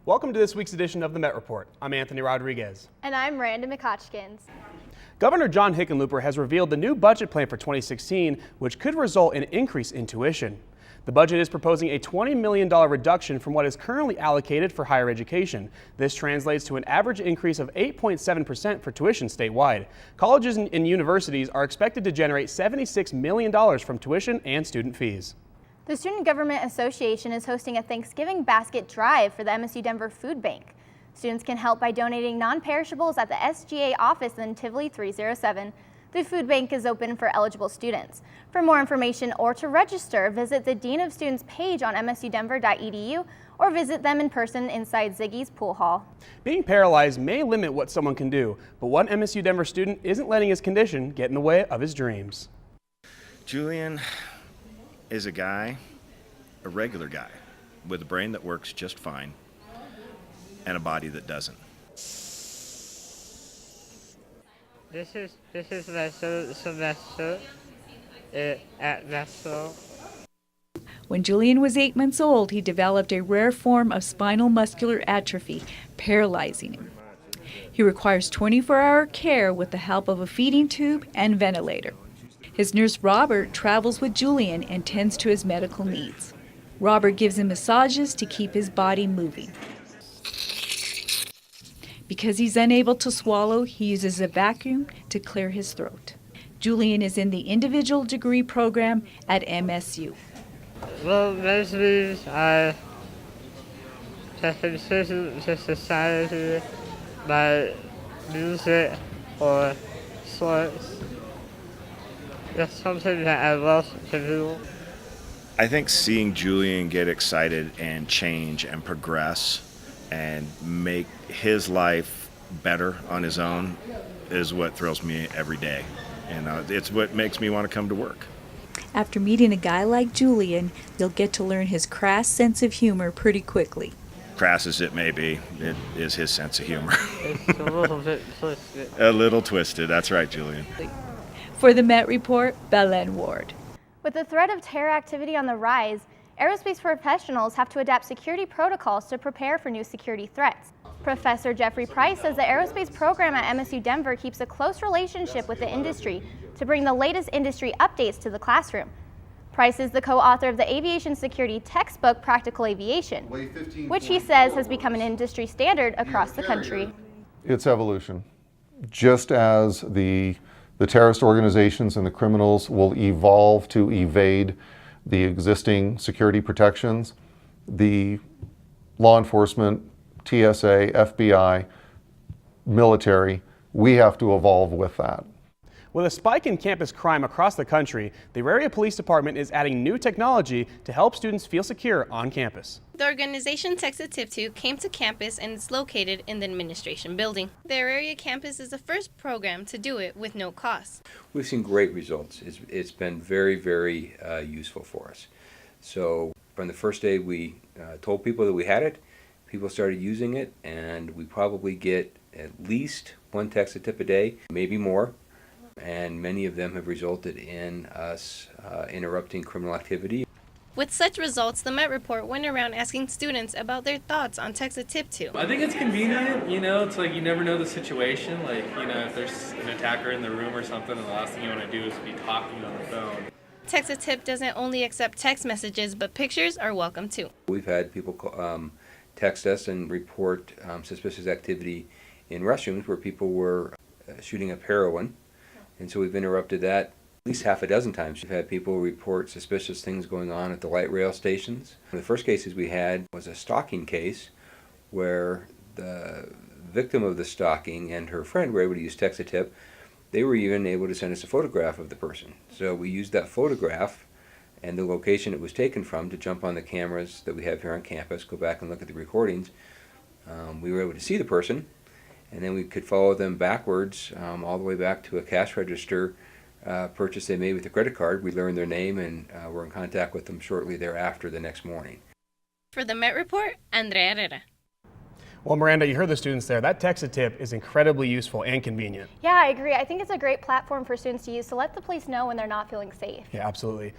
Welcome to this week's edition of the Met Report. I'm Anthony Rodriguez. And I'm Miranda McHodgkins. Governor John Hickenlooper has revealed the new budget plan for 2016, which could result in an increase in tuition. The budget is proposing a $20 million reduction from what is currently allocated for higher education. This translates to an average increase of 8.7% for tuition statewide. Colleges and universities are expected to generate $76 million from tuition and student fees. The Student Government Association is hosting a Thanksgiving basket drive for the MSU Denver Food Bank. Students can help by donating non-perishables at the SGA office in Tivoli 307. The food bank is open for eligible students. For more information or to register, visit the Dean of Students page on msudenver.edu or visit them in person inside Ziggy's Pool Hall. Being paralyzed may limit what someone can do, but one MSU Denver student isn't letting his condition get in the way of his dreams. Julian is a regular guy, with a brain that works just fine and a body that doesn't. This is my third semester at Nassau. When Julian was 8 months old, he developed a rare form of spinal muscular atrophy, paralyzing him. He requires 24-hour care with the help of a feeding tube and ventilator. His nurse Robert travels with Julian and tends to his medical needs. Robert gives him massages to keep his body moving. Because he's unable to swallow, he uses a vacuum to clear his throat. Julian is in the individual degree program at MSU. Well, most means I just consider to society by music or sports. That's something that I love to do. I think seeing Julian get excited and change and progress and make his life better on his own is what thrills me every day. And it's what makes me want to come to work. After meeting a guy like Julian, you'll get to learn his crass sense of humor pretty quickly. Crass as it may be, it is his sense of humor. It's a little bit twisted. A little twisted, that's right, Julian. For the Met Report, Belen Ward. With the threat of terror activity on the rise, aerospace professionals have to adapt security protocols to prepare for new security threats. Professor Jeffrey Price says the aerospace program at MSU Denver keeps a close relationship with the industry to bring the latest industry updates to the classroom. Price is the co-author of the aviation security textbook, Practical Aviation, which he says has become an industry standard across the country. It's evolution. Just as the terrorist organizations and the criminals will evolve to evade the existing security protections, the law enforcement, TSA, FBI, military, we have to evolve with that. With a spike in campus crime across the country, the Auraria Police Department is adding new technology to help students feel secure on campus. The organization Texas Tip 2 came to campus and is located in the administration building. The Auraria campus is the first program to do it with no cost. We've seen great results. It's been very, very useful for us. So from the first day we told people that we had it, people started using it, and we probably get at least one Texas Tip a day, maybe more. And many of them have resulted in us interrupting criminal activity. With such results, the Met Report went around asking students about their thoughts on Texas Tip 2. I think it's convenient, it's like you never know the situation, if there's an attacker in the room or something, the last thing you want to do is be talking on the phone. Texas Tip doesn't only accept text messages, but pictures are welcome too. We've had people text us and report suspicious activity in restrooms where people were shooting up heroin. And so we've interrupted that at least half a dozen times. We've had people report suspicious things going on at the light rail stations. The first cases we had was a stalking case where the victim of the stalking and her friend were able to use Texas Tip. They were even able to send us a photograph of the person. So we used that photograph and the location it was taken from to jump on the cameras that we have here on campus, go back and look at the recordings. We were able to see the person, and then we could follow them backwards all the way back to a cash register purchase they made with a credit card. We learned their name and were in contact with them shortly thereafter the next morning. For the Met Report, Andrea Herrera. Well, Miranda, you heard the students there. That Texas Tip is incredibly useful and convenient. Yeah, I agree. I think it's a great platform for students to use to let the police know when they're not feeling safe. Yeah, absolutely.